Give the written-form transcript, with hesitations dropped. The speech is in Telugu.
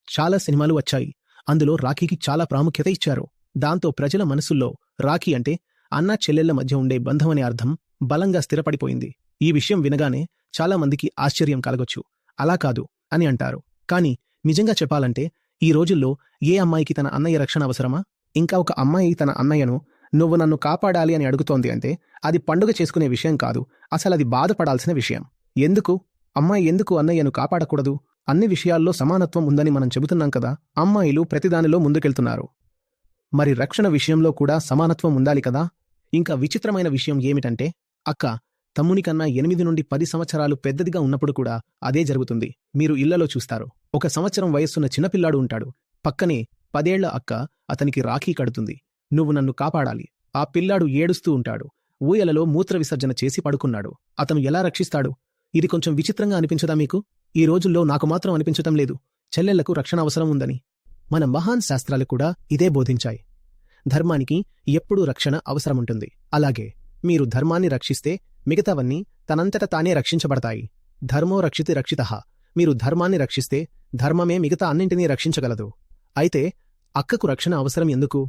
చాలా సినిమాలు వచ్చాయి. అందులో రాఖీకి చాలా ప్రాముఖ్యత ఇచ్చారు. దాంతో ప్రజల మనసుల్లో రాఖీ అంటే అన్నా చెల్లెళ్ల మధ్య ఉండే బంధమనే అర్థం బలంగా స్థిరపడిపోయింది. ఈ విషయం వినగానే చాలా మందికి ఆశ్చర్యం కలగొచ్చు. అలా కాదు అని అంటారు. కానీ నిజంగా చెప్పాలంటే ఈ రోజుల్లో ఏ అమ్మాయికి తన అన్నయ్య రక్షణ అవసరమా? ఇంకా ఒక అమ్మాయి తన అన్నయ్యను నువ్వు నన్ను కాపాడాలి అని అడుగుతోంది అంటే అది పండుగ చేసుకునే విషయం కాదు, అసలది బాధపడాల్సిన విషయం. ఎందుకు అమ్మాయి ఎందుకు అన్నయ్యను కాపాడకూడదు? అన్ని విషయాల్లో సమానత్వం ఉందని మనం చెబుతున్నాం కదా. అమ్మాయిలు ప్రతిదానిలో ముందుకెళ్తున్నారు, మరి రక్షణ విషయంలో కూడా సమానత్వం ఉండాలి కదా. ఇంకా విచిత్రమైన విషయం ఏమిటంటే అక్క తమ్మునికన్నా 8 నుండి 10 సంవత్సరాలు పెద్దదిగా ఉన్నప్పుడు కూడా అదే జరుగుతుంది. మీరు ఇళ్లలో చూస్తారు, 1 సంవత్సరం వయస్సున్న చిన్నపిల్లాడు ఉంటాడు, పక్కనే 10 ఏళ్ల అక్క అతనికి రాఖీ కడుతుంది, నువ్వు నన్ను కాపాడాలి. ఆ పిల్లాడు ఏడుస్తూ ఉంటాడు, ఊయలలో మూత్ర విసర్జన చేసి పడుకున్నాడు. అతను ఎలా రక్షిస్తాడు? ఇది కొంచెం విచిత్రంగా అనిపించదా మీకు? ఈ రోజుల్లో నాకు మాత్రం అనిపించటం లేదు చెల్లెళ్లకు రక్షణ అవసరం ఉందని. మన మహాన్ శాస్త్రాలు కూడా ఇదే బోధించాయి. ధర్మానికి ఎప్పుడూ రక్షణ అవసరముంటుంది. అలాగే మీరు ధర్మాన్ని రక్షిస్తే మిగతావన్నీ తనంతట తానే రక్షించబడతాయి. ధర్మో రక్షితి రక్షితః. మీరు ధర్మాన్ని రక్షిస్తే ధర్మమే మిగతా అన్నింటినీ రక్షించగలదు. అయితే అక్కకు రక్షణ అవసరం ఎందుకు?